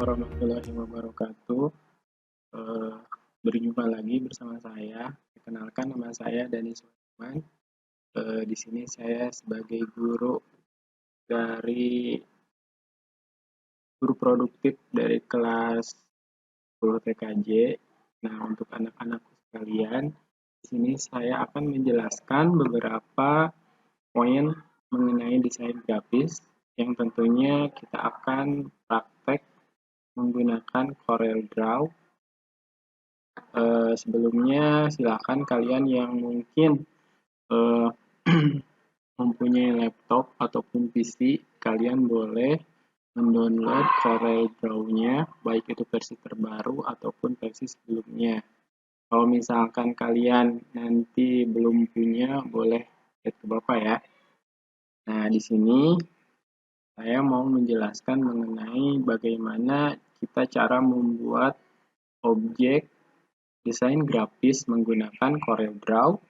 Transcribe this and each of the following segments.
warahmatullahi wabarakatuh. Eh, Berjumpa lagi bersama saya. Perkenalkan, nama saya Dani Sulaiman. Di sini saya sebagai guru produktif dari kelas 10 TKJ. Nah, untuk anak-anakku sekalian, di sini saya akan menjelaskan beberapa poin mengenai desain grafis yang tentunya kita akan praktek menggunakan CorelDRAW. Sebelumnya silakan kalian yang mungkin eh, mempunyai laptop ataupun PC, kalian boleh mendownload CorelDRAW-nya, baik itu versi terbaru ataupun versi sebelumnya. Kalau misalkan kalian nanti belum punya, boleh lihat ke Bapak ya. Nah, di sini saya mau menjelaskan mengenai bagaimana kita cara membuat objek desain grafis menggunakan CorelDRAW.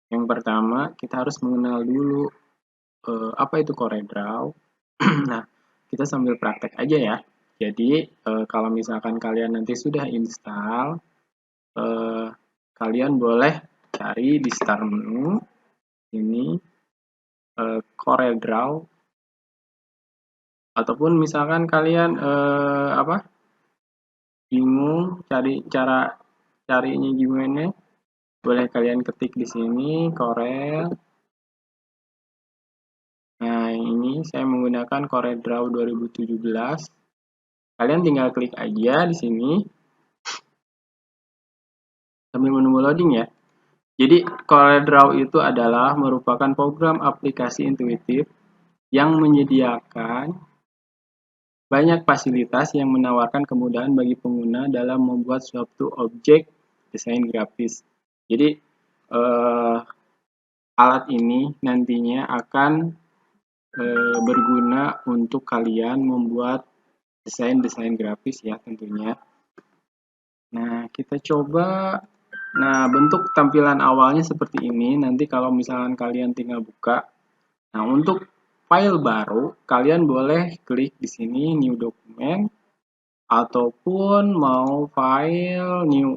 Yang pertama, kita harus mengenal dulu apa itu CorelDRAW. Nah, kita sambil praktek aja ya. Jadi, kalau misalkan kalian nanti sudah install, kalian boleh cari di start menu ini CorelDRAW, ataupun misalkan kalian bingung carinya gimana, boleh kalian ketik di sini Corel. Nah, ini saya menggunakan CorelDRAW 2017. Kalian tinggal klik aja di sini sambil menunggu loading ya. Jadi, CorelDRAW itu adalah merupakan program aplikasi intuitif yang menyediakan banyak fasilitas yang menawarkan kemudahan bagi pengguna dalam membuat suatu objek desain grafis. Jadi, alat ini nantinya akan berguna untuk kalian membuat desain-desain grafis ya tentunya. Nah, kita coba. Nah, bentuk tampilan awalnya seperti ini. Nanti kalau misalkan kalian tinggal buka. Nah, untuk file baru, kalian boleh klik di sini new document ataupun mau file new.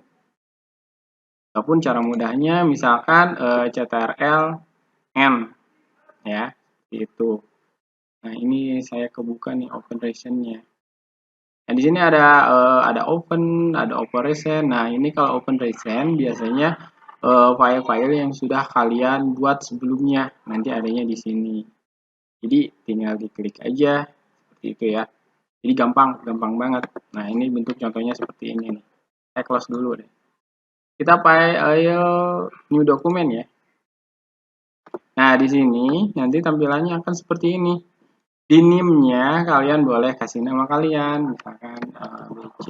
Ataupun cara mudahnya misalkan CTRL N ya, itu. Nah, ini saya kebuka nih open recent-nya. Nah, di sini ada open, ada operation. Nah, ini kalau open recent biasanya file-file yang sudah kalian buat sebelumnya nanti adanya di sini. Jadi tinggal diklik aja seperti itu ya. Jadi gampang banget. Nah, ini bentuk contohnya seperti ini nih. Saya close dulu deh. Kita file new document ya. Nah, di sini nanti tampilannya akan seperti ini. Di NIM-nya kalian boleh kasih nama kalian, misalkan BC.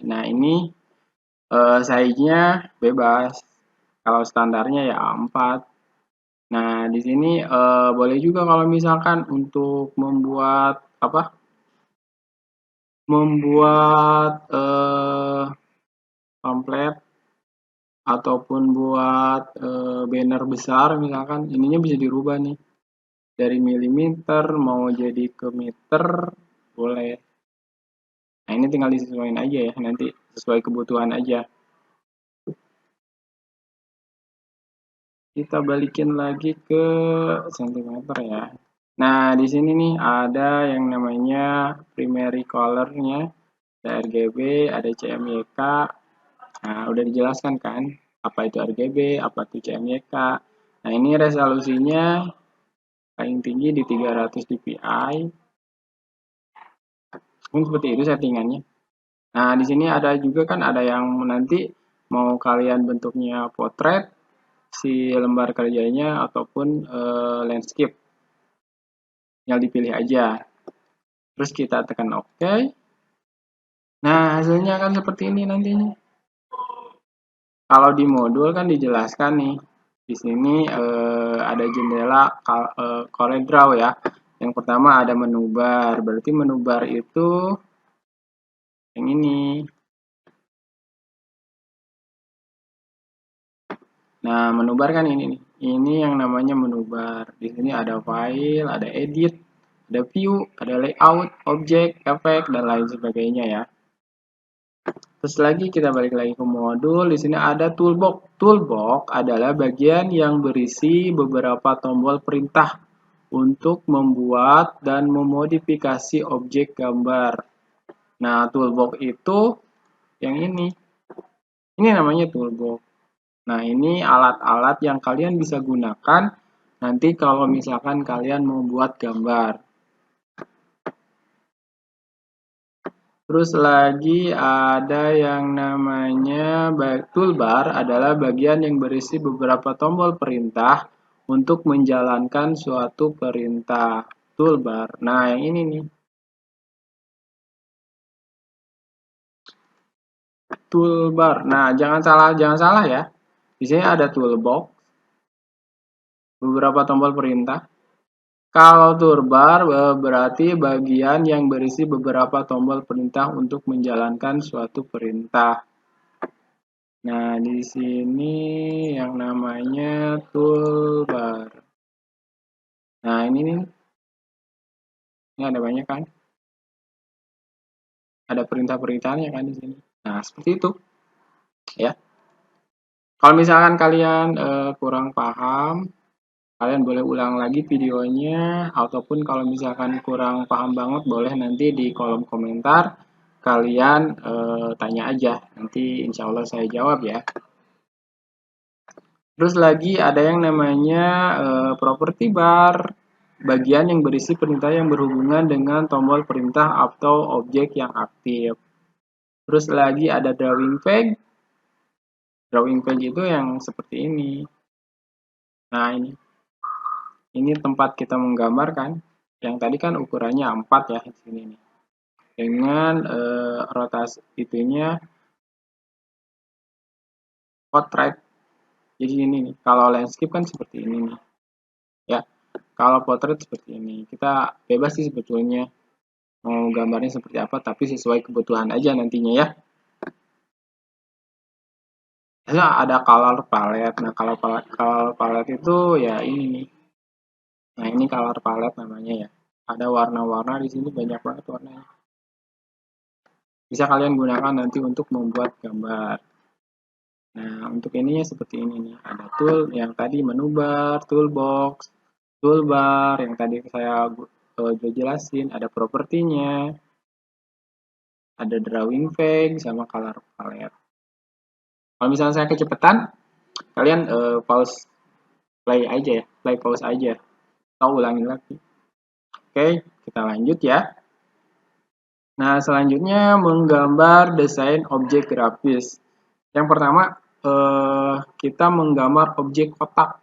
Nah, ini size-nya bebas. Kalau standarnya ya A4. Nah, di sini boleh juga kalau misalkan untuk membuat apa? Membuat pamflet ataupun buat banner besar, misalkan ininya bisa dirubah nih. Dari milimeter mau jadi ke meter, boleh. Nah, ini tinggal disesuaikan aja ya, nanti sesuai kebutuhan aja. Kita balikin lagi ke sentimeter ya. Nah, di sini nih ada yang namanya primary color-nya, ada RGB, ada CMYK. Nah, udah dijelaskan kan, apa itu RGB, apa itu CMYK. Nah, ini resolusinya paling tinggi di 300 dpi. Seperti itu settingannya. Nah, di sini ada juga kan ada yang nanti mau kalian bentuknya potret, si lembar kerjanya ataupun landscape. Tinggal dipilih aja. Terus kita tekan OK. Nah, hasilnya akan seperti ini nantinya. Kalau di modul kan dijelaskan nih. Di sini ada jendela CorelDRAW ya. Yang pertama ada menu bar. Berarti menu bar itu yang ini. Nah, menu bar kan ini nih. Ini yang namanya menu bar. Di sini ada file, ada edit, Ada view, ada layout, objek, efek, dan lain sebagainya ya. Terus lagi kita balik lagi ke modul. Di sini ada toolbox. Toolbox adalah bagian yang berisi beberapa tombol perintah untuk membuat dan memodifikasi objek gambar. Nah, toolbox itu yang ini. Ini namanya toolbox. Nah, ini alat-alat yang kalian bisa gunakan nanti kalau misalkan kalian membuat gambar. Terus lagi ada yang namanya toolbar adalah bagian yang berisi beberapa tombol perintah untuk menjalankan suatu perintah. Toolbar. Nah, yang ini nih. Toolbar. Nah, jangan salah ya. Di sini ada toolbox, beberapa tombol perintah. Kalau toolbar berarti bagian yang berisi beberapa tombol perintah untuk menjalankan suatu perintah. Nah, di sini yang namanya toolbar. Nah, ini nih. Ini ada banyak kan? Ada perintah-perintahnya kan di sini. Nah, seperti itu. Ya. Kalau misalkan kalian kurang paham, kalian boleh ulang lagi videonya, ataupun kalau misalkan kurang paham banget, boleh nanti di kolom komentar kalian tanya aja. Nanti insya Allah saya jawab ya. Terus lagi ada yang namanya property bar, bagian yang berisi perintah yang berhubungan dengan tombol perintah atau objek yang aktif. Terus lagi ada drawing page. Drawing page itu yang seperti ini. Nah, ini tempat kita menggambarkan. Yang tadi kan ukurannya 4 ya di sini nih. Dengan rotasi itunya portrait. Jadi ini nih, kalau landscape kan seperti ini nih. Ya, kalau portrait seperti ini. Kita bebas sih sebetulnya mau gambarnya seperti apa, tapi sesuai kebutuhan aja nantinya ya. Nah, ada color palette. Nah, kalau color palette itu ya ini nih. Nah, ini color palette namanya ya. Ada warna-warna di sini, banyak banget warnanya. Bisa kalian gunakan nanti untuk membuat gambar. Nah, untuk ininya seperti ini nih. Ada tool yang tadi menu bar, toolbox, toolbar yang tadi saya jelasin, ada propertinya, ada drawing page sama color palette. Kalau misalnya saya kecepatan, kalian pause play aja ya, play pause aja. Atau ulangin lagi. Oke, kita lanjut ya. Nah, selanjutnya menggambar desain objek grafis. Yang pertama, kita menggambar objek kotak.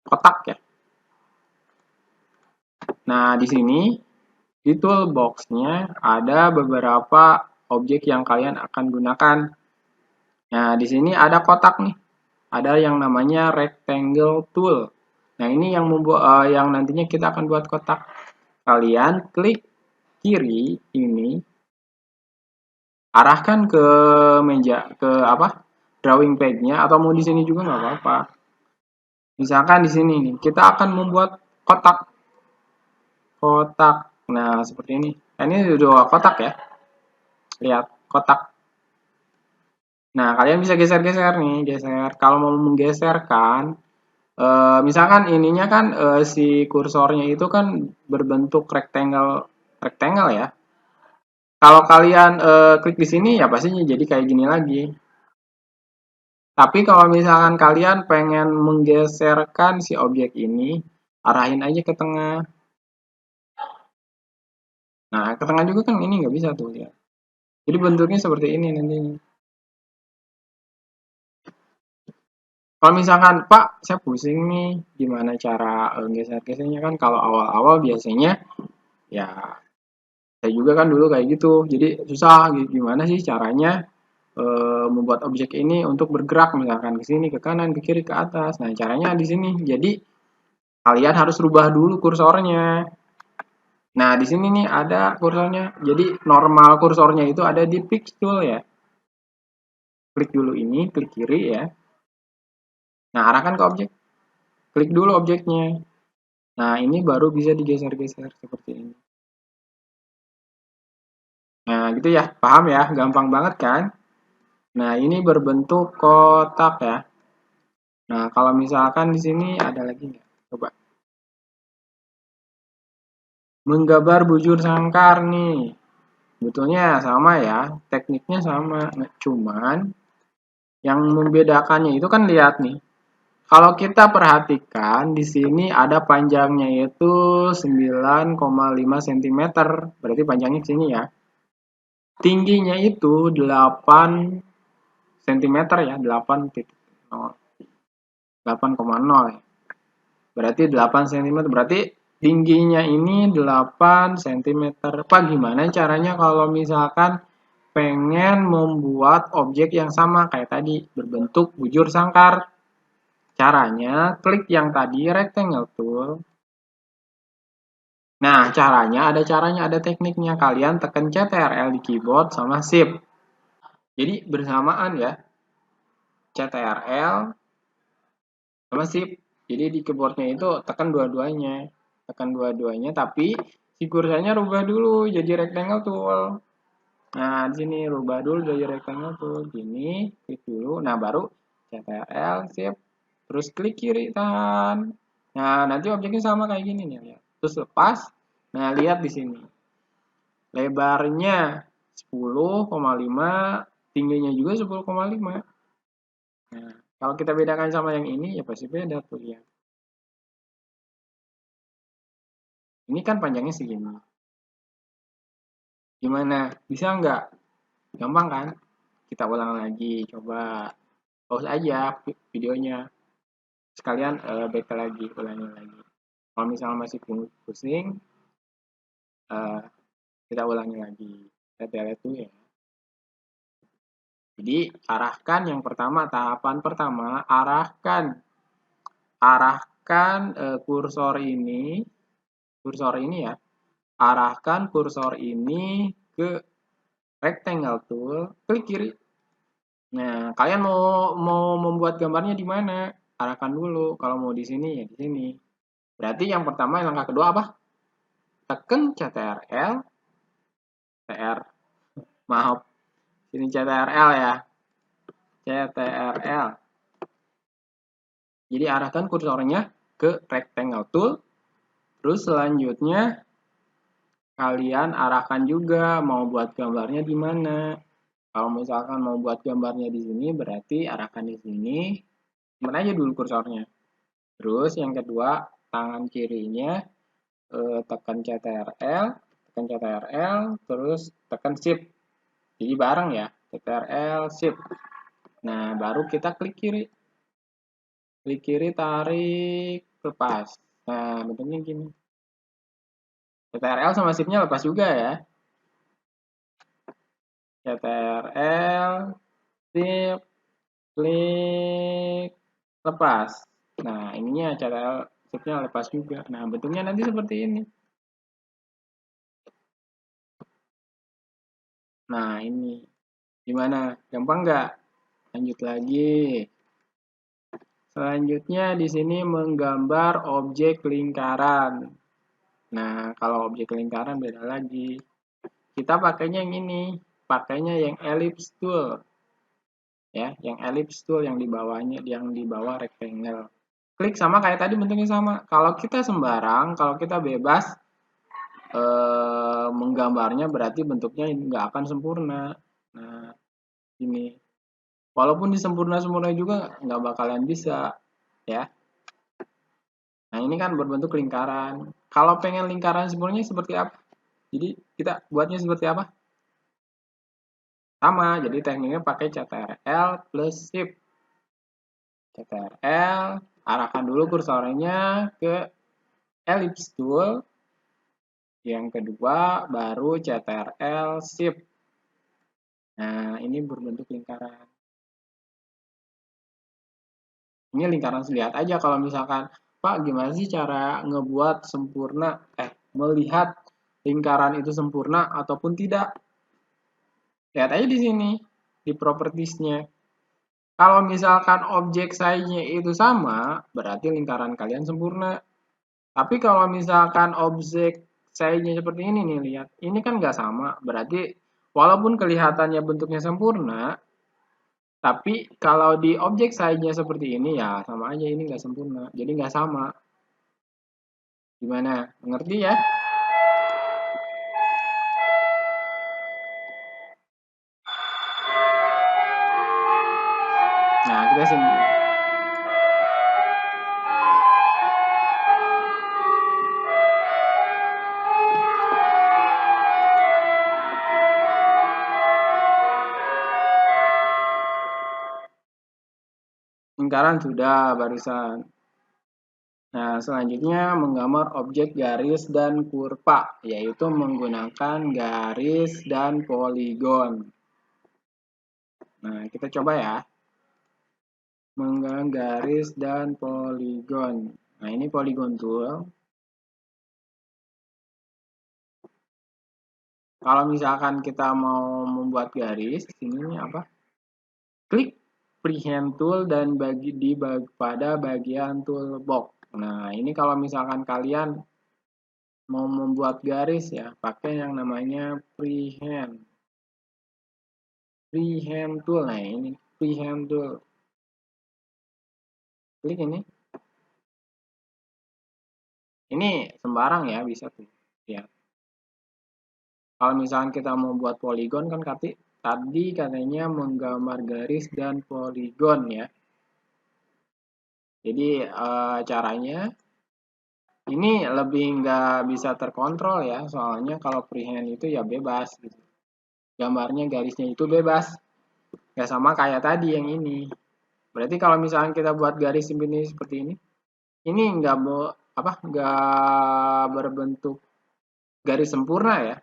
Kotak ya. Nah, di sini di toolbox-nya ada beberapa objek yang kalian akan gunakan. Nah, di sini ada kotak nih. Ada yang namanya rectangle tool. Nah, ini yang membuat yang nantinya kita akan buat kotak. Kalian klik kiri ini, arahkan ke meja ke apa? Drawing page-nya atau mau di sini juga nggak apa-apa. Misalkan di sini nih, kita akan membuat kotak. Kotak. Nah, seperti ini. Nah, ini dua kotak ya. Lihat, kotak. Nah, kalian bisa geser-geser nih, geser. Kalau mau menggeserkan, misalkan ininya kan si kursornya itu kan berbentuk rectangle ya. Kalau kalian klik di sini ya pastinya jadi kayak gini lagi. Tapi kalau misalkan kalian pengen menggeserkan si objek ini, arahin aja ke tengah. Nah, ke tengah juga kan ini nggak bisa tuh ya. Jadi bentuknya seperti ini nantinya. Kalau misalkan, Pak, saya pusing nih, gimana cara geser-gesernya kan kalau awal-awal biasanya ya saya juga kan dulu kayak gitu. Jadi susah gimana sih caranya membuat objek ini untuk bergerak misalkan ke sini, ke kanan, ke kiri, ke atas. Nah, caranya di sini. Jadi kalian harus rubah dulu kursornya. Nah, di sini nih ada kursornya. Jadi normal kursornya itu ada di Fix Tool ya. Klik dulu ini, klik kiri ya. Nah, arahkan ke objek. Klik dulu objeknya. Nah, ini baru bisa digeser-geser seperti ini. Nah, gitu ya. Paham ya? Gampang banget kan? Nah, ini berbentuk kotak ya. Nah, kalau misalkan di sini ada lagi nggak? Coba. Menggambar bujur sangkar nih. Betulnya sama ya, tekniknya sama. Nah, cuman yang membedakannya itu kan lihat nih. Kalau kita perhatikan di sini ada panjangnya yaitu 9,5 cm. Berarti panjangnya di sini ya. Tingginya itu 8 cm ya, 8,0 ya. Berarti 8 cm. Berarti tingginya ini 8 cm. Pak, gimana caranya kalau misalkan pengen membuat objek yang sama kayak tadi, berbentuk bujur sangkar? Caranya, klik yang tadi rectangle tool. Nah, caranya, ada tekniknya. Kalian tekan CTRL di keyboard sama Shift. Jadi bersamaan ya, CTRL sama Shift. Jadi di keyboardnya itu tekan dua-duanya, tapi si kursornya rubah dulu jadi rectangle tool. Nah, di sini rubah dulu jadi rectangle tool. Gini, klik dulu. Nah, baru CTRL, Shift, terus klik kiri tahan. Nah, nanti objeknya sama kayak gini nih, lihat. Terus lepas. Nah, lihat di sini. Lebarnya 10,5, tingginya juga 10,5. Nah, kalau kita bedakan sama yang ini, ya pasti beda tuh ya. Ini kan panjangnya segini. Gimana? Bisa nggak? Gampang kan? Kita ulang lagi. Coba pause aja videonya. Sekalian back lagi, ulangi lagi. Kalau misalnya masih pusing, kita ulangi lagi. Kita lihat tuh ya. Jadi arahkan yang pertama, tahapan pertama, arahkan kursor ini ya, arahkan kursor ini ke rectangle tool, klik kiri. Nah, kalian mau membuat gambarnya di mana? Arahkan dulu. Kalau mau di sini ya di sini. Berarti yang pertama, langkah kedua apa? Tekan CTRL, maaf, sini CTRL ya, CTRL. Jadi arahkan kursornya ke rectangle tool. Terus selanjutnya kalian arahkan juga mau buat gambarnya di mana. Kalau misalkan mau buat gambarnya di sini, berarti arahkan di sini. Simpan aja dulu kursornya. Terus yang kedua, tangan kirinya tekan CTRL, terus tekan Shift. Jadi bareng ya, CTRL, Shift. Nah, baru kita klik kiri. Klik kiri, tarik, lepas. Nah, bentuknya gini. CTRL sama Shift-nya lepas juga ya. CTRL, Shift, klik, lepas. Nah, ininya CTRL, Shift-nya lepas juga. Nah, bentuknya nanti seperti ini. Nah, ini. Gimana? Gampang nggak? Lanjut lagi. Selanjutnya di sini menggambar objek lingkaran. Nah, kalau objek lingkaran beda lagi. Kita pakainya yang ini, pakainya yang ellipse tool. Ya, yang ellipse tool yang di bawahnya, yang di bawah rectangle. Klik sama kayak tadi, bentuknya sama. Kalau kita sembarang, kalau kita bebas menggambarnya, berarti bentuknya nggak akan sempurna. Nah, ini. Walaupun disempurna-sempurna juga nggak bakalan bisa, ya. Nah, ini kan berbentuk lingkaran. Kalau pengen lingkaran sempurnanya seperti apa? Jadi, kita buatnya seperti apa? Sama, jadi tekniknya pakai CTRL plus Shift. CTRL, arahkan dulu kursornya ke ellipse tool. Yang kedua, baru CTRL Shift. Nah, ini berbentuk lingkaran. Ini lingkaran, lihat aja kalau misalkan, Pak, gimana sih cara ngebuat sempurna, melihat lingkaran itu sempurna ataupun tidak? Lihat aja di sini, di propertiesnya. Kalau misalkan objek size-nya itu sama, berarti lingkaran kalian sempurna. Tapi kalau misalkan objek size-nya seperti ini nih, lihat. Ini kan nggak sama. Berarti walaupun kelihatannya bentuknya sempurna, tapi kalau di objek size-nya seperti ini ya sama aja ini nggak sempurna. Jadi nggak sama. Gimana? Mengerti ya? Nah, kita lingkaran sudah barusan. Nah, selanjutnya menggambar objek garis dan kurva, yaitu menggunakan garis dan poligon. Nah, kita coba ya. Menggambar garis dan poligon. Nah, ini poligon tool. Kalau misalkan kita mau membuat garis, ini apa? Klik freehand tool dan pada bagian toolbox. Nah, ini kalau misalkan kalian mau membuat garis ya, pakai yang namanya freehand. Freehand tool. Nah, ini freehand tool. Klik ini. Ini sembarang ya, bisa tuh. Ya. Kalau misalkan kita mau buat poligon kan tadi katanya menggambar garis dan poligon ya. Jadi caranya ini lebih nggak bisa terkontrol ya, soalnya kalau freehand itu ya bebas gitu. Gambarnya garisnya itu bebas, nggak sama kayak tadi yang ini. Berarti kalau misalkan kita buat garis ini seperti ini nggak berbentuk garis sempurna ya.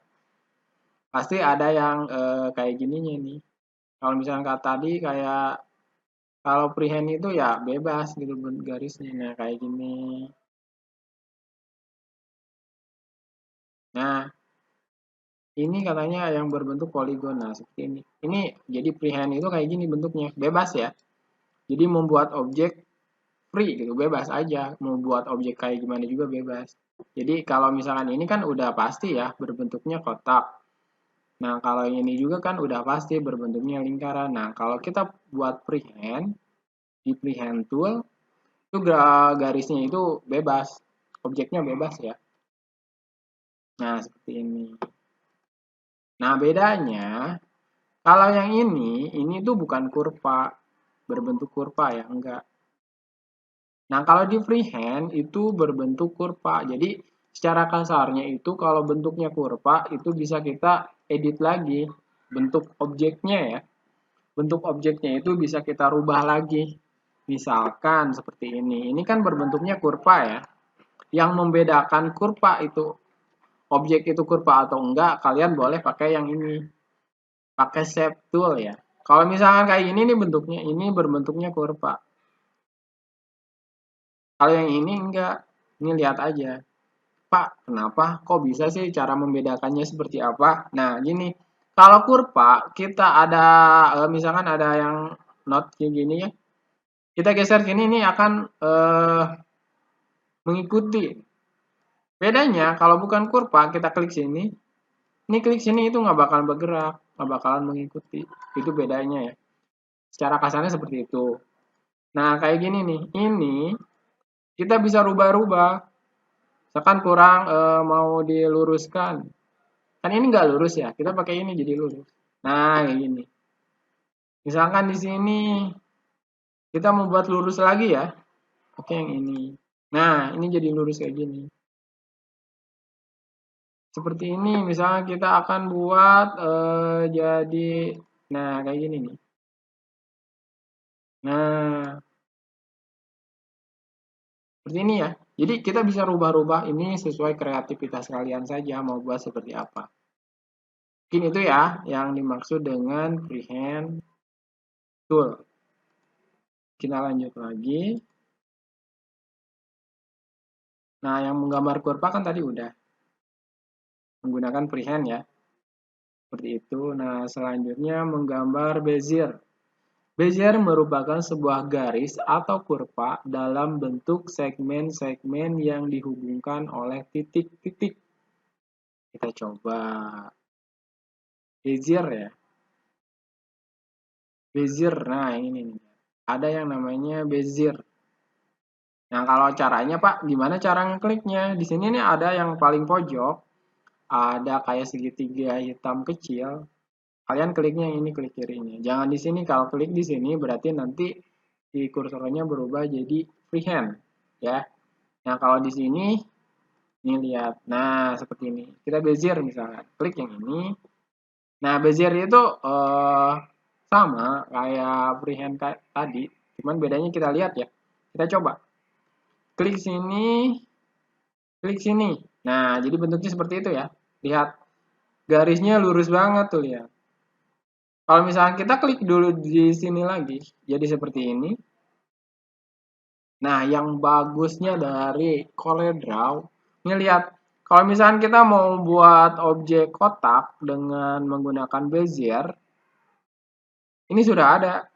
Pasti ada yang kayak gininya nih. Kalau misalkan kata tadi kayak kalau freehand itu ya bebas gitu garisnya, nah kayak gini. Nah, ini katanya yang berbentuk poligon. Nah, seperti ini. Ini jadi freehand itu kayak gini bentuknya, bebas ya. Jadi membuat objek free gitu, bebas aja. Mau buat objek kayak gimana juga bebas. Jadi kalau misalkan ini kan udah pasti ya berbentuknya kotak. Nah, kalau ini juga kan udah pasti berbentuknya lingkaran. Nah, kalau kita buat freehand, di freehand tool, itu garisnya itu bebas. Objeknya bebas ya. Nah, seperti ini. Nah, bedanya kalau yang ini tuh bukan kurva, berbentuk kurva ya, enggak. Nah, kalau di freehand itu berbentuk kurva. Jadi, secara kasarnya itu kalau bentuknya kurva itu bisa kita edit lagi bentuk objeknya ya. Bentuk objeknya itu bisa kita rubah lagi. Misalkan seperti ini. Ini kan berbentuknya kurva ya. Yang membedakan kurva itu objek itu kurva atau enggak, kalian boleh pakai yang ini. Pakai shape tool ya. Kalau misalkan kayak ini nih bentuknya, ini berbentuknya kurva. Kalau yang ini enggak. Ini lihat aja. Pak, kenapa? Kok bisa sih cara membedakannya seperti apa? Nah, gini. Kalau kurva, kita ada, misalkan ada yang not kayak gini ya. Kita geser sini, ini akan mengikuti. Bedanya, kalau bukan kurva, kita klik sini. Ini klik sini itu nggak bakal bergerak, nggak bakalan mengikuti. Itu bedanya ya. Secara kasarnya seperti itu. Nah, kayak gini nih. Ini kita bisa rubah-rubah. Misalkan kurang mau diluruskan. Kan ini nggak lurus ya. Kita pakai ini jadi lurus. Nah, kayak gini. Misalkan di sini kita mau buat lurus lagi ya. Oke, yang ini. Nah, ini jadi lurus kayak gini. Seperti ini. Misalnya kita akan buat jadi, nah kayak gini nih. Nah, seperti ini ya. Jadi kita bisa rubah-rubah ini sesuai kreativitas kalian saja mau buat seperti apa. Mungkin itu ya yang dimaksud dengan freehand tool. Kita lanjut lagi. Nah, yang menggambar kurva kan tadi udah menggunakan freehand ya. Seperti itu. Nah, selanjutnya menggambar bezier. Bezier merupakan sebuah garis atau kurva dalam bentuk segmen-segmen yang dihubungkan oleh titik-titik. Kita coba Bezier ya. Bezier, nah ini nih. Ada yang namanya Bezier. Nah, kalau caranya Pak, gimana cara ngekliknya? Di sini nih ada yang paling pojok, ada kayak segitiga hitam kecil. Kalian kliknya yang ini, klik kirinya. Jangan di sini, kalau klik di sini berarti nanti di kursornya berubah jadi freehand, ya. Nah, kalau di sini, ini lihat. Nah, seperti ini. Kita bezier misalkan. Klik yang ini. Nah, bezier itu sama kayak freehand kayak tadi, cuman bedanya kita lihat ya. Kita coba. Klik sini, klik sini. Nah, jadi bentuknya seperti itu ya. Lihat, garisnya lurus banget tuh, lihat. Kalau misalnya kita klik dulu di sini lagi, jadi seperti ini. Nah, yang bagusnya dari CorelDRAW, ini lihat. Kalau misalnya kita mau buat objek kotak dengan menggunakan Bezier, ini sudah ada.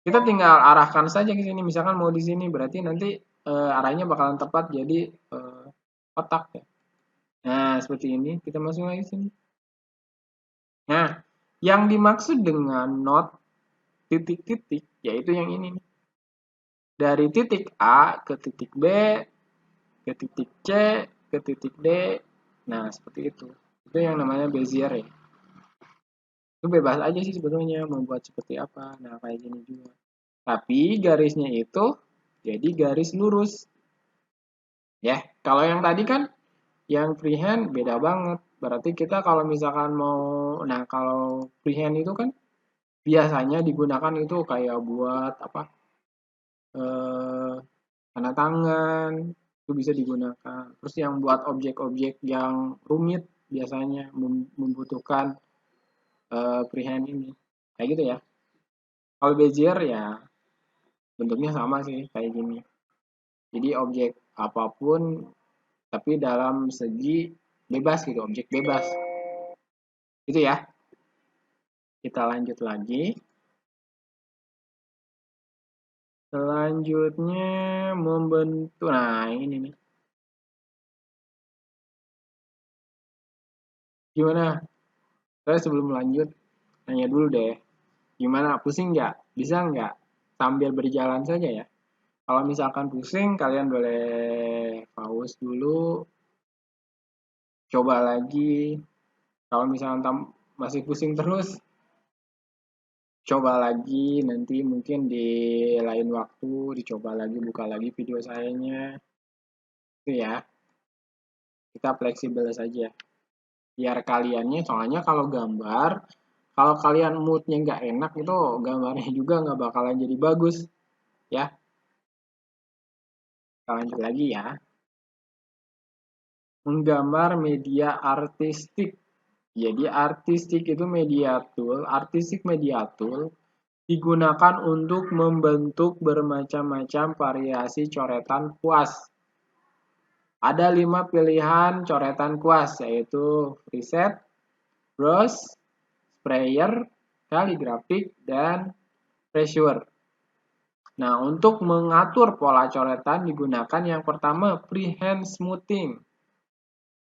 Kita tinggal arahkan saja ke sini. Misalkan mau di sini, berarti nanti arahnya bakalan tepat jadi kotak ya. Nah, seperti ini. Kita masuk lagi sini. Nah, yang dimaksud dengan not titik-titik, yaitu yang ini. Dari titik A ke titik B, ke titik C, ke titik D. Nah, seperti itu. Itu yang namanya Bezier ya. Itu bebas aja sih sebetulnya membuat seperti apa. Nah, kayak gini juga. Tapi garisnya itu jadi garis lurus. Ya, kalau yang tadi kan yang freehand beda banget. Berarti kita kalau misalkan mau, nah kalau freehand itu kan biasanya digunakan itu kayak buat apa? Tanda tangan itu bisa digunakan. Terus yang buat objek-objek yang rumit biasanya membutuhkan freehand ini. Kayak gitu ya. Kalau Bezier ya bentuknya sama sih kayak gini. Jadi objek apapun tapi dalam segi bebas gitu, objek bebas. Itu ya. Kita lanjut lagi. Selanjutnya membentuk. Nah, ini nih. Gimana? Saya sebelum lanjut nanya dulu deh. Gimana? Pusing nggak? Bisa nggak? Sambil berjalan saja ya. Kalau misalkan pusing, kalian boleh pause dulu, coba lagi. Kalau misalkan masih pusing terus, coba lagi. Nanti mungkin di lain waktu, dicoba lagi, buka lagi video sayanya. Itu ya, kita fleksibel saja. Biar kaliannya, soalnya kalau gambar, kalau kalian moodnya nggak enak, itu gambarnya juga nggak bakalan jadi bagus. Ya, kita lanjut lagi ya. Menggambar media artistik. Jadi artistik media tool digunakan untuk membentuk bermacam-macam variasi coretan kuas. Ada 5 pilihan coretan kuas, yaitu preset, brush, sprayer, kaligrafik, dan pressure. Nah, untuk mengatur pola coretan digunakan yang pertama freehand smoothing.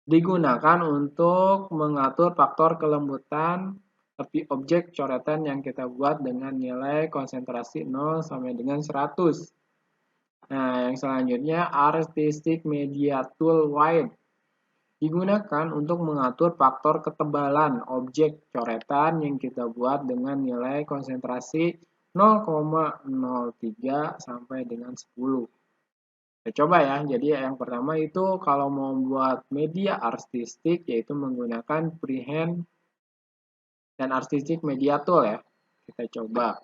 Digunakan untuk mengatur faktor kelembutan tapi objek coretan yang kita buat dengan nilai konsentrasi 0 sampai dengan 100. Nah, yang selanjutnya Artistic Media Tool Wide. Digunakan untuk mengatur faktor ketebalan objek coretan yang kita buat dengan nilai konsentrasi 0,03 sampai dengan 10. Kita coba ya, jadi yang pertama itu kalau mau buat media artistik yaitu menggunakan freehand dan artistic media tool ya. Kita coba.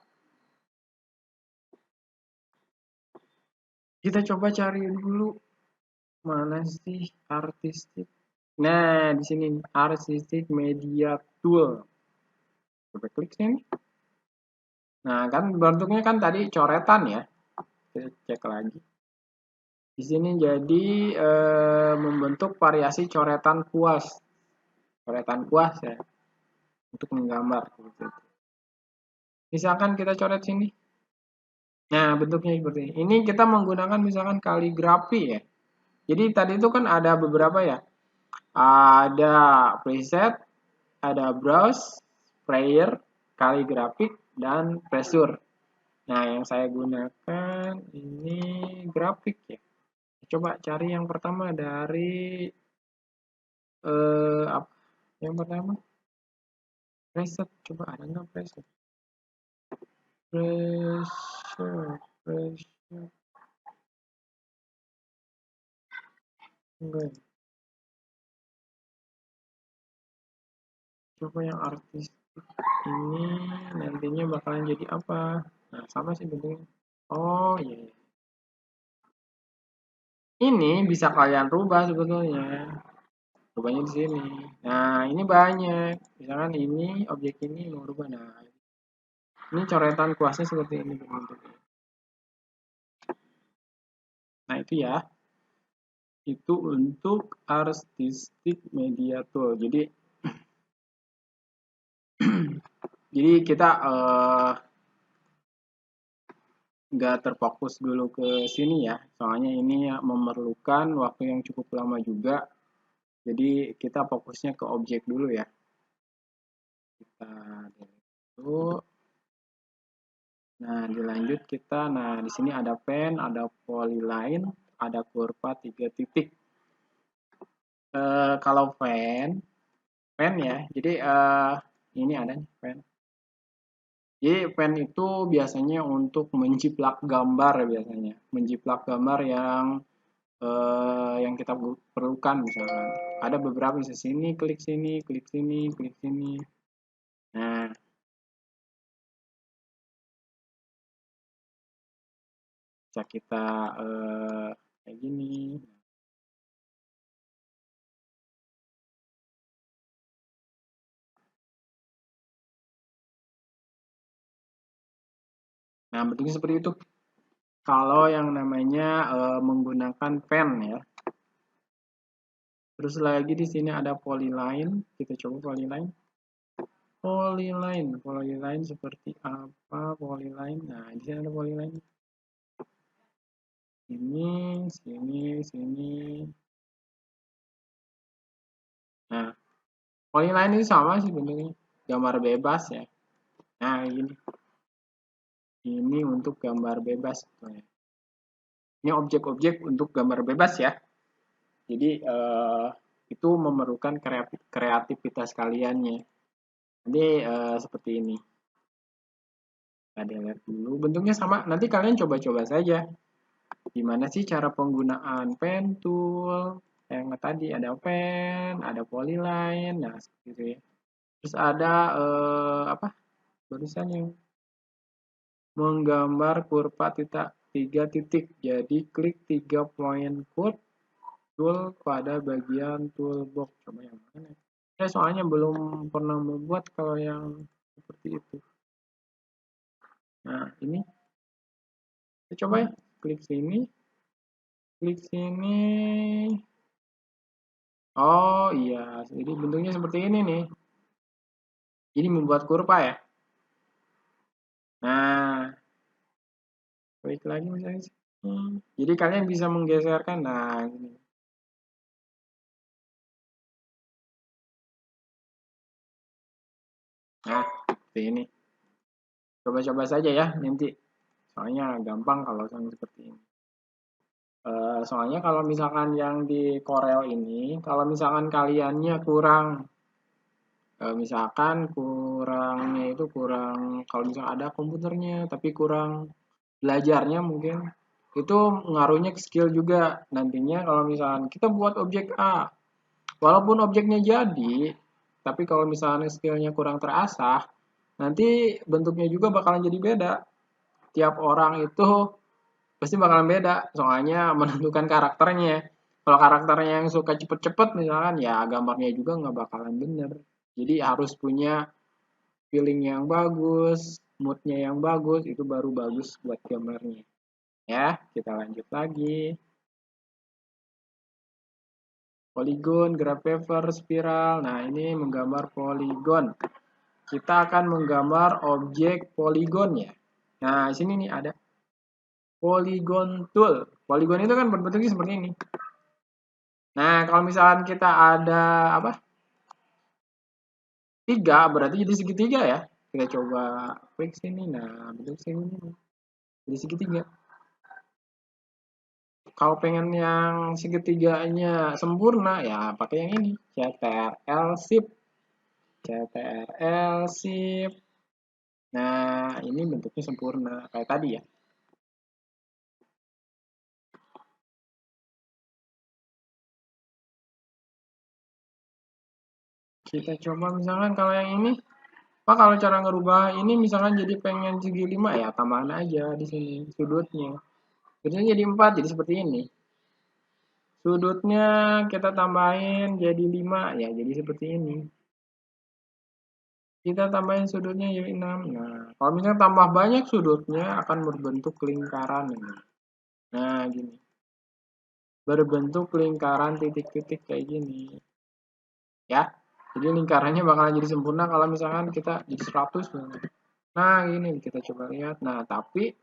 Kita coba cari dulu mana sih artistik. Nah, di sini artistic media tool. Coba klik sini. Nah, kan bentuknya kan tadi coretan ya. Kita cek lagi. Di sini jadi membentuk variasi coretan kuas. Coretan kuas ya. Untuk menggambar gitu. Misalkan kita coret sini. Nah, bentuknya seperti ini. Ini kita menggunakan misalkan kaligrafi ya. Jadi tadi itu kan ada beberapa ya. Ada preset, ada browse, sprayer, kaligrafik, dan pressure. Nah, yang saya gunakan ini grafik ya. Coba cari yang pertama dari apa? Yang pertama preset. Coba ada nggak preset? Pressure. Enggak. Coba yang artistik ini nantinya bakalan jadi apa? Nah, sama sih bentuknya. Oh iya. Iya. Ini bisa kalian rubah sebetulnya. Rubahnya di sini. Nah, ini banyak. Misalkan ini objek ini mau rubah. Nah, ini coretan kuasnya seperti ini bentuknya. Nah, itu ya. Itu untuk artistic media tool. Jadi kita nggak terfokus dulu ke sini ya, soalnya ini ya memerlukan waktu yang cukup lama juga. Jadi kita fokusnya ke objek dulu ya. Kita delete dulu. Nah, dilanjut kita. Nah, di sini ada pen, ada polyline, ada kurva 3 titik. Kalau pen ya. Jadi ini ada nih pen. Jadi pen itu biasanya untuk menjiplak gambar biasanya, menjiplak gambar yang kita perlukan misalkan. Ada beberapa bisa sini, klik sini, klik sini, klik sini. Nah, bisa kita kayak gini. Nah, bentuknya seperti itu. Kalau yang namanya menggunakan pen ya. Terus lagi di sini ada polyline. Kita coba polyline. Polyline seperti apa polyline? Nah, di sini ada polyline. Sini. Nah, polyline ini sama sih bentuknya. Gambar bebas ya. Nah, ini. Ini untuk gambar bebas. Ini objek-objek untuk gambar bebas ya. Jadi itu memerlukan kreativitas kaliannya. Jadi seperti ini. Kita lihat dulu. Bentuknya sama. Nanti kalian coba-coba saja. Gimana sih cara penggunaan pen tool? Yang tadi ada pen, ada polyline, nah seperti itu ya. Terus ada apa? Barusan yang menggambar kurva tiga titik. Jadi klik 3 point code tool pada bagian toolbox. Coba yang mana? Saya soalnya belum pernah membuat kalau yang seperti itu. Nah, ini kita coba ya. Klik sini. Klik sini. Oh iya, jadi bentuknya seperti ini nih. Jadi membuat kurva ya. Nah, klik lagi misalnya sini. Jadi kalian bisa menggeserkan. Nah, ini. Nah, seperti ini. Coba-coba saja ya nanti. Soalnya gampang kalau seperti ini. Soalnya kalau misalkan yang di Corel ini, kalau misalkan kaliannya kurang, misalkan kurangnya itu kurang, kalau misalkan ada komputernya tapi kurang belajarnya mungkin, itu ngaruhnya ke skill juga. Nantinya kalau misalkan kita buat objek A, walaupun objeknya jadi, tapi kalau misalnya skillnya kurang terasah, nanti bentuknya juga bakalan jadi beda. Tiap orang itu pasti bakalan beda, soalnya menentukan karakternya. Kalau karakternya yang suka cepet-cepet misalkan, ya gambarnya juga nggak bakalan bener. Jadi harus punya feeling yang bagus, moodnya yang bagus, itu baru bagus buat gambarnya. Ya, kita lanjut lagi. Polygon, graph paper, spiral. Nah, ini menggambar polygon. kita akan menggambar objek poligon ya. Nah, di sini nih ada polygon tool. Polygon itu kan berbentuknya seperti ini. Nah, kalau misalkan kita ada apa? 3 berarti jadi segitiga ya. Kita coba klik sini. Nah, bentuk sini nih. Jadi segitiga. Kalau pengen yang segitiganya sempurna ya pakai yang ini. CTRL Shift. CTRL Shift. Nah, ini bentuknya sempurna kayak tadi ya. Kita coba misalkan kalau yang ini, Pak, kalau cara ngerubah ini misalkan jadi pengen segi 5 ya tambahan aja di sini sudutnya. Sudutnya jadi 4 jadi seperti ini. Sudutnya kita tambahin jadi 5 ya jadi seperti ini. Kita tambahin sudutnya jadi 6. Nah, kalau misalnya tambah banyak sudutnya akan berbentuk lingkaran ini. Nah, gini. Berbentuk lingkaran titik-titik kayak gini. Ya. Jadi lingkarannya bakalan jadi sempurna kalau misalkan kita jadi 100. Nah, ini kita coba lihat. Nah, tapi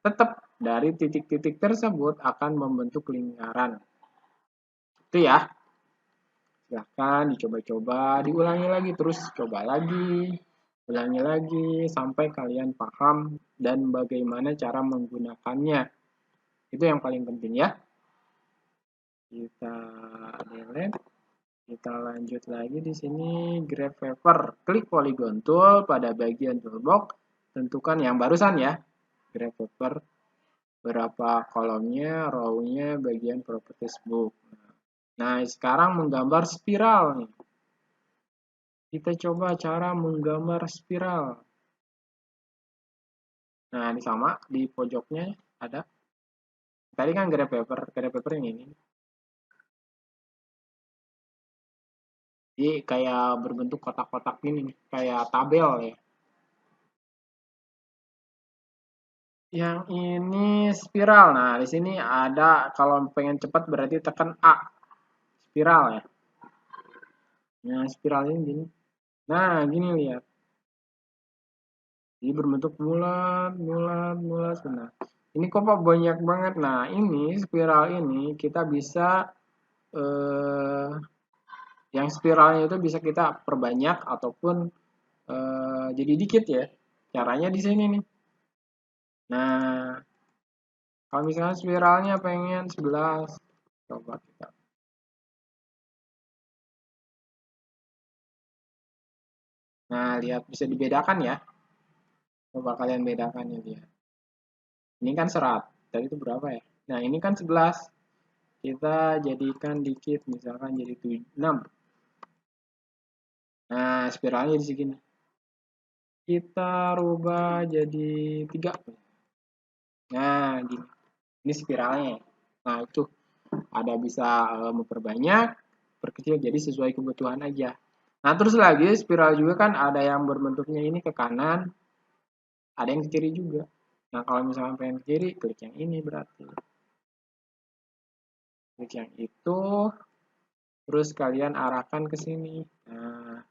tetap dari titik-titik tersebut akan membentuk lingkaran. Itu ya. Silahkan dicoba-coba, diulangi lagi, terus coba lagi, ulangi lagi, sampai kalian paham dan bagaimana cara menggunakannya. Itu yang paling penting ya. Kita delete, kita lanjut lagi di sini, graph paper, klik polygon tool pada bagian toolbox, tentukan yang barusan ya, graph paper, berapa kolomnya, row-nya, bagian properties book. Nah, sekarang menggambar spiral nih. Kita coba cara menggambar spiral. Nah, ini sama di pojoknya ada. Tadi kan graph paper yang ini. Jadi kayak berbentuk kotak-kotak ini, kayak tabel ya. Yang ini spiral. Nah, di sini ada kalau pengen cepat berarti tekan A. Spiral ya. Nah, spiral ini gini. Nah, gini lihat. Jadi berbentuk bulat, bulat, bulat. Nah, ini kok Pak banyak banget. Nah, ini spiral ini kita bisa yang spiralnya itu bisa kita perbanyak ataupun jadi dikit ya. Caranya di sini nih. Nah, kalau misalnya spiralnya pengen 11, coba kita. Nah, lihat bisa dibedakan ya. Coba kalian bedakan ya lihat. Ini kan 100, tadi itu berapa ya? Nah, ini kan 11. Kita jadikan dikit, misalkan jadi 6. Nah, spiralnya di sini. Kita rubah jadi 3. Nah, gini. Ini spiralnya. Nah, itu ada bisa memperbanyak, perkecil, jadi sesuai kebutuhan aja. Nah, terus lagi spiral juga kan ada yang berbentuknya ini ke kanan, ada yang ke kiri juga. Nah, kalau misalnya pengen ke kiri, klik yang ini berarti. Klik yang itu, terus kalian arahkan ke sini. Nah,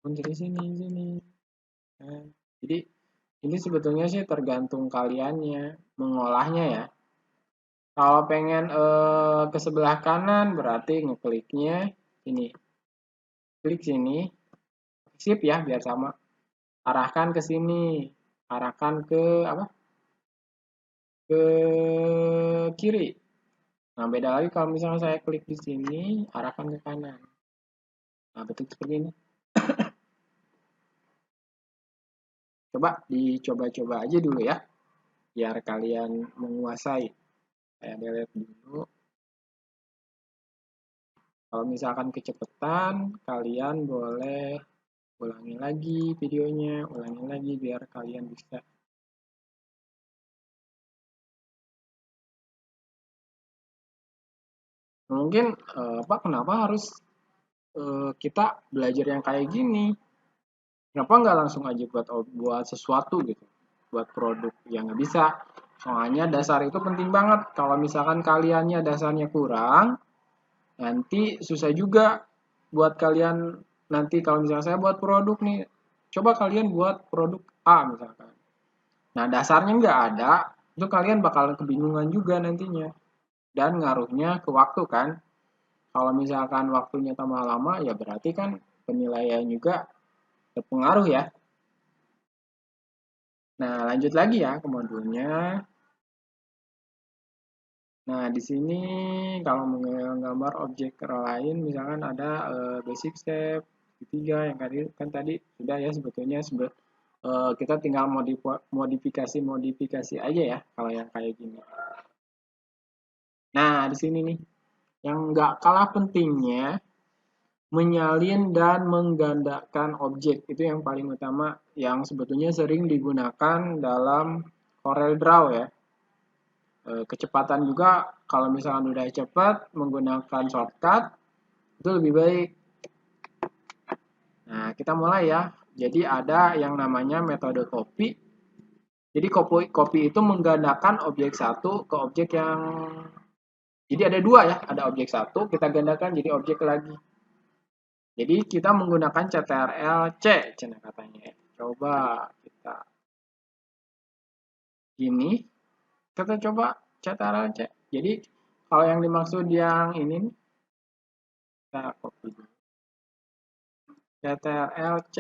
jadi sini. Nah, jadi ini sebetulnya sih tergantung kaliannya mengolahnya ya. Kalau pengen ke sebelah kanan berarti ngekliknya ini. Klik sini, shift ya biar sama. Arahkan ke sini, arahkan ke apa? Ke kiri. Nah, beda lagi kalau misalnya saya klik di sini, arahkan ke kanan. Nah, bentuk seperti ini. Coba dicoba-coba aja dulu ya, biar kalian menguasai. Saya delete dulu. Kalau misalkan kecepatan, kalian boleh ulangi lagi videonya, ulangi lagi biar kalian bisa. Mungkin, Pak, kenapa harus kita belajar yang kayak gini? Kenapa nggak langsung aja buat sesuatu gitu, buat produk yang nggak bisa? Soalnya dasar itu penting banget. Kalau misalkan kaliannya dasarnya kurang, nanti susah juga buat kalian nanti kalau misalnya saya buat produk nih. Coba kalian buat produk A misalkan. Nah, dasarnya nggak ada, itu kalian bakal kebingungan juga nantinya. Dan ngaruhnya ke waktu kan. Kalau misalkan waktunya tambah lama, ya berarti kan penilaian juga terpengaruh ya. Nah, lanjut lagi ya ke modulnya. Nah, di sini kalau menggambar objek lain, misalkan ada basic step, ketiga yang tadi kan tadi sudah ya sebetulnya kita tinggal modifikasi aja ya kalau yang kayak gini. Nah, di sini nih yang nggak kalah pentingnya menyalin dan menggandakan objek itu yang paling utama yang sebetulnya sering digunakan dalam CorelDRAW ya. Kecepatan juga kalau misalkan udah cepat menggunakan shortcut itu lebih baik. Nah, kita mulai ya. Jadi ada yang namanya metode copy. Jadi copy itu menggandakan objek satu ke objek yang jadi ada dua ya, ada objek satu kita gandakan jadi objek lagi. Jadi kita menggunakan CTRL-C, cina katanya. Coba kita gini, kita coba CTRL-C. Jadi kalau yang dimaksud yang ini kita copy CTRL-C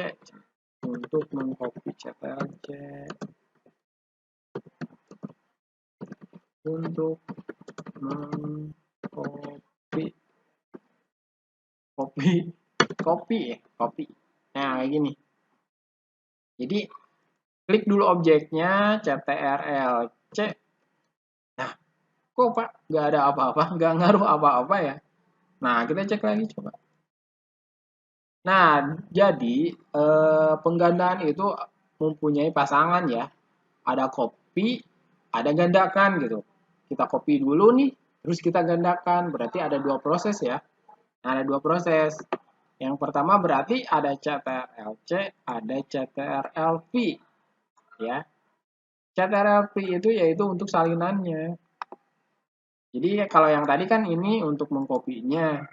untuk mengcopy CTRL-C untuk mengcopy copy. Nah, kayak gini. Jadi klik dulu objeknya CTRL-C. Nah, kok Pak nggak ada apa-apa, nggak ngaruh apa-apa ya? Nah, kita cek lagi coba. Nah, jadi penggandaan itu mempunyai pasangan ya. Ada copy, ada gandakan gitu. Kita copy dulu nih, terus kita gandakan. Berarti ada dua proses ya. Nah, ada dua proses. Yang pertama berarti ada CTRL-C, ada CTRL-V ya. CTRL-V itu yaitu untuk salinannya. Jadi kalau yang tadi kan ini untuk mengkopinya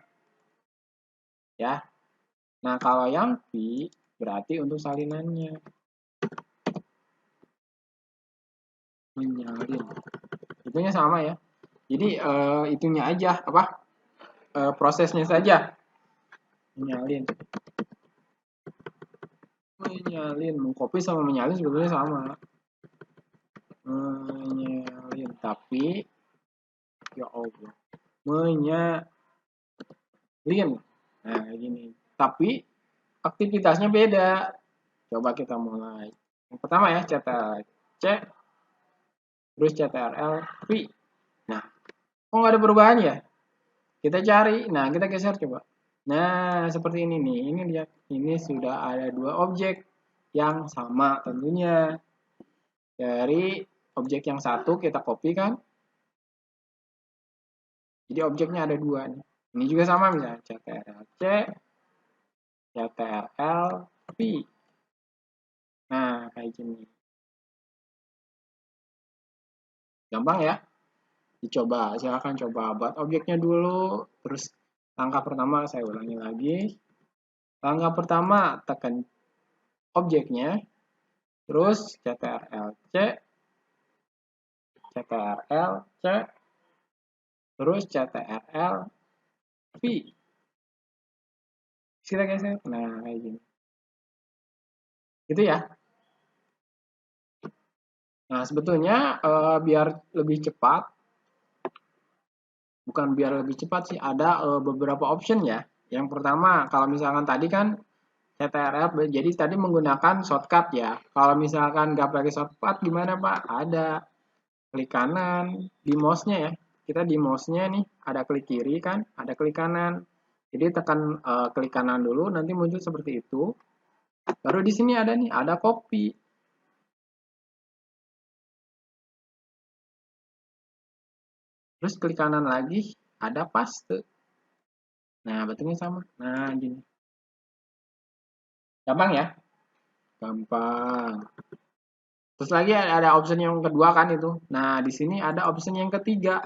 ya. Nah, kalau yang V berarti untuk salinannya. Menyalin. Itunya sama ya. Jadi itunya aja apa? Prosesnya saja. Menyalin. Menyalin, mengcopy sama menyalin sebetulnya sama. Menyalin, tapi ya Allah. Menyalin. Nah, gini. Tapi aktivitasnya beda. Coba kita mulai. Yang pertama ya, CTRL-C, terus CTRL-V. Nah, kok nggak ada perubahan ya? Kita cari. Nah, kita geser coba. Nah, seperti ini nih. Ini lihat. Ini sudah ada dua objek yang sama tentunya. Dari objek yang satu kita copy kan. Jadi objeknya ada dua nih. Ini juga sama misalnya. CTRL-C, CTRL-V. Nah, kayak gini. Gampang ya? Dicoba, silahkan coba buat objeknya dulu. Terus langkah pertama saya ulangi lagi. Langkah pertama tekan objeknya. Terus CTRL-C, CTRL-C, terus CTRL-V. Kita geser. Nah, kayak gini. Gitu ya. Nah, sebetulnya biar lebih cepat, bukan biar lebih cepat sih, ada beberapa option ya. Yang pertama, kalau misalkan tadi kan CTRL, jadi tadi menggunakan shortcut ya. Kalau misalkan nggak pakai shortcut gimana Pak? Ada klik kanan di mouse-nya ya. Kita di mouse-nya nih, ada klik kiri kan, ada klik kanan. Jadi tekan klik kanan dulu, nanti muncul seperti itu. Baru di sini ada nih, ada copy. Terus klik kanan lagi, ada paste. Nah, betulnya sama. Nah, gini. Gampang ya? Gampang. Terus lagi ada option yang kedua kan itu. Nah, di sini ada option yang ketiga.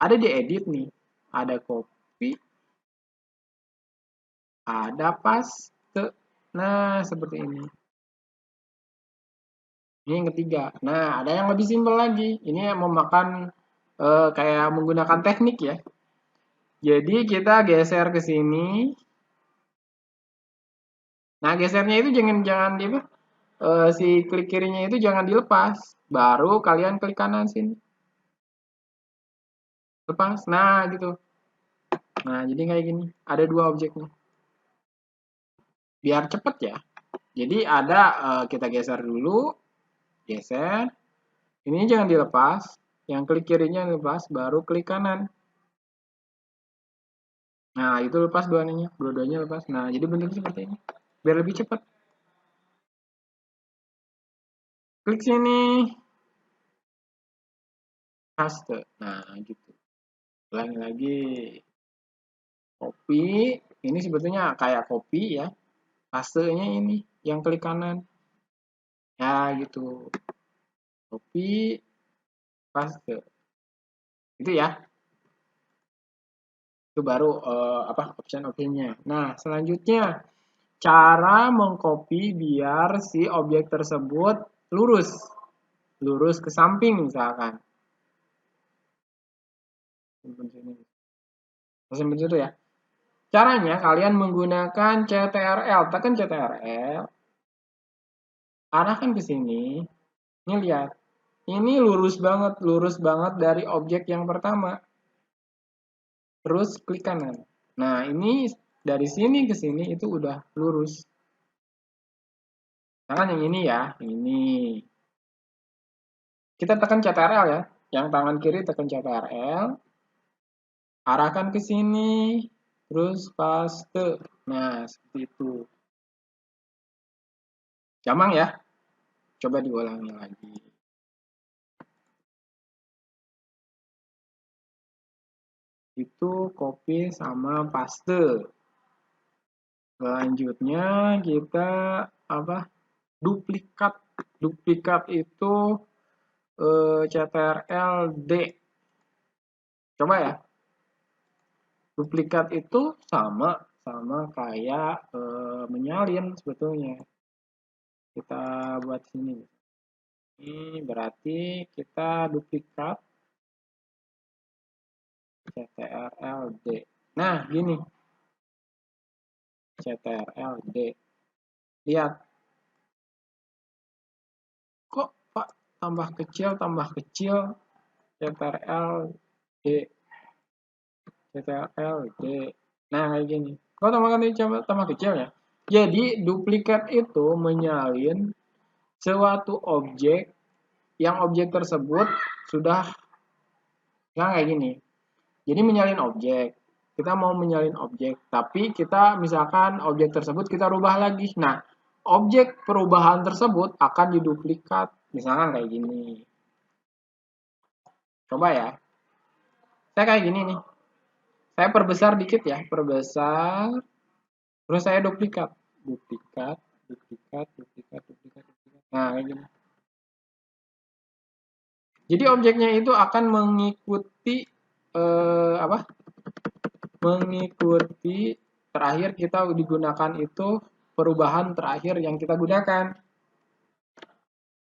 Ada di edit nih. Ada copy, ada paste. Nah, seperti ini. Ini yang ketiga. Nah, ada yang lebih simpel lagi. Ini yang memakan kayak menggunakan teknik ya. Jadi kita geser ke sini. Nah, gesernya itu jangan di apa? Si klik kirinya itu jangan dilepas. Baru kalian klik kanan sini. Lepas. Nah, gitu. Nah, jadi kayak gini. Ada dua objeknya. Biar cepet ya. Jadi ada kita geser dulu. Geser. Ini jangan dilepas. Yang klik kirinya dilepas. Baru klik kanan. Nah, itu lepas dua-duanya lepas. Nah, jadi bentuknya seperti ini. Biar lebih cepat. Klik sini. Paste. Nah, gitu. Ulangi lagi. Copy. Ini sebetulnya kayak copy ya. Pastenya ini. Yang klik kanan. Ya, gitu. Copy. Paste. Itu ya. Itu baru option-optionnya. Nah, selanjutnya cara mengcopy biar si objek tersebut lurus. Lurus ke samping misalkan. Simpen situ ya. Caranya kalian menggunakan CTRL, tekan CTRL, arahkan ke sini. Ini lihat. Ini lurus banget dari objek yang pertama. Terus klik kanan. Nah, ini dari sini ke sini itu udah lurus. Tangan yang ini ya, ini. Kita tekan CTRL ya. Yang tangan kiri tekan CTRL. Arahkan ke sini. Terus paste. Nah, seperti itu. Gampang ya? Coba diulangi lagi. Itu copy sama paste. Selanjutnya kita apa? Duplikat. Duplikat itu CTRL D. Coba ya. Duplikat itu sama kayak menyalin sebetulnya. Kita buat sini. Ini berarti kita duplikat CTRL D. Nah, gini. CTRL D. Lihat. Kok Pak tambah kecil CTRL D. CTRL D. Nah, kayak gini. Kok tambah kecil ya? Jadi, duplikat itu menyalin suatu objek yang objek tersebut sudah kayak gini. Jadi menyalin objek. Kita mau menyalin objek, tapi kita misalkan objek tersebut kita rubah lagi. Nah, objek perubahan tersebut akan diduplikat. Misalkan kayak gini. Coba ya. Saya kayak gini nih. Saya perbesar dikit ya, perbesar. Terus saya duplikat. Duplikat. Nah, kayak gini. Jadi objeknya itu akan mengikuti apa? Mengikuti terakhir kita digunakan itu perubahan terakhir yang kita gunakan.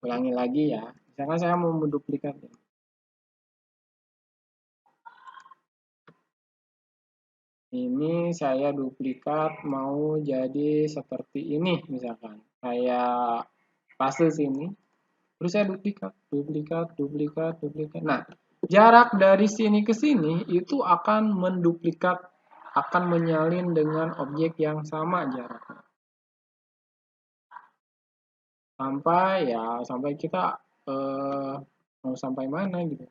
Ulangi lagi ya. Misalkan saya mau menduplikat. Ini saya duplikat mau jadi seperti ini misalkan. Kayak paste sini. Terus saya duplikat. Nah, jarak dari sini ke sini itu akan menduplikat, akan menyalin dengan objek yang sama jaraknya. Sampai kita mau sampai mana gitu.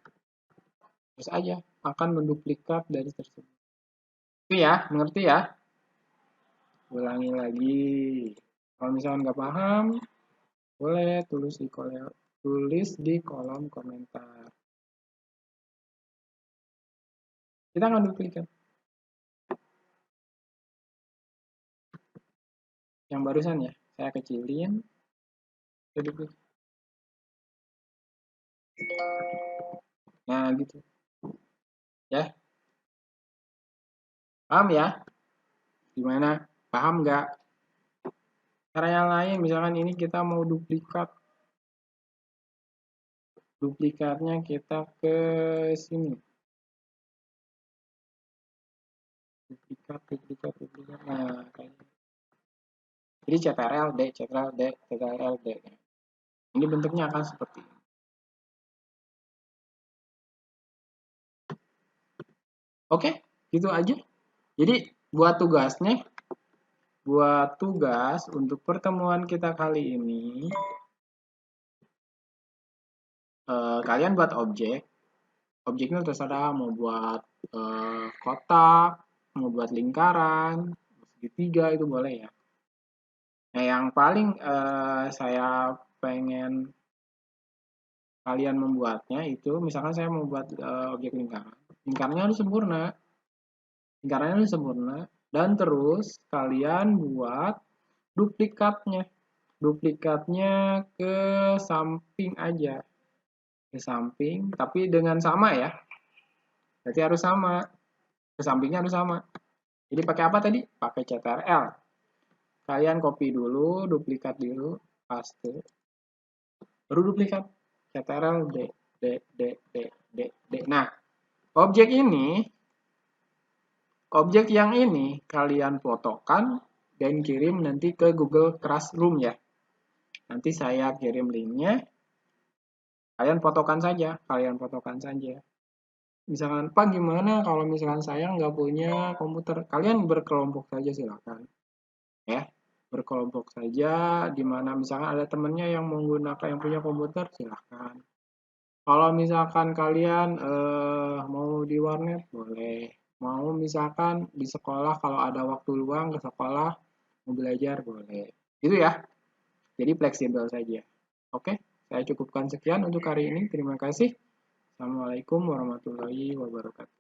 Terus aja akan menduplikat dari tersebut. Itu ya, mengerti ya? Ulangi lagi. Kalau misalnya nggak paham, boleh tulis di kolom komentar. Kita akan duplikat. Yang barusan ya, saya kecilin. Saya duplikat. Nah, gitu. Ya, paham ya? Gimana? Paham nggak? Cara yang lain, misalkan ini kita mau duplikat. Duplikatnya kita ke sini. Duplikat. Nah, kayak gitu. Jadi CTRL D, CTRL D, CTRL D. Ini bentuknya akan seperti ini. Oke, gitu aja. Jadi buat tugas untuk pertemuan kita kali ini, kalian buat objek. Objeknya terserah mau buat kotak, mau buat lingkaran, segitiga itu boleh ya. Nah, yang paling saya pengen kalian membuatnya itu, misalkan saya mau buat objek lingkaran. Lingkarannya harus sempurna. Lingkarannya harus sempurna. Dan terus kalian buat duplikatnya. Duplikatnya ke samping aja. Ke samping, tapi dengan sama ya. Berarti harus sama. Ke sampingnya harus sama. Jadi pakai apa tadi? Pakai CTRL. Kalian copy dulu, duplikat dulu, paste. Baru duplikat. CTRL D, D, D, D, D, D. Nah, objek yang ini kalian fotokan dan kirim nanti ke Google Classroom ya. Nanti saya kirim linknya. Kalian fotokan saja. Misalkan, Pak gimana kalau misalkan saya nggak punya komputer? Kalian berkelompok saja silakan. Ya, berkelompok saja. Di mana misalkan ada temennya yang menggunakan yang punya komputer, silakan. Kalau misalkan kalian mau di warnet, boleh. Mau misalkan di sekolah kalau ada waktu luang ke sekolah, mau belajar, boleh. Itu ya. Jadi fleksibel saja. Oke, saya cukupkan sekian untuk hari ini. Terima kasih. Assalamualaikum warahmatullahi wabarakatuh.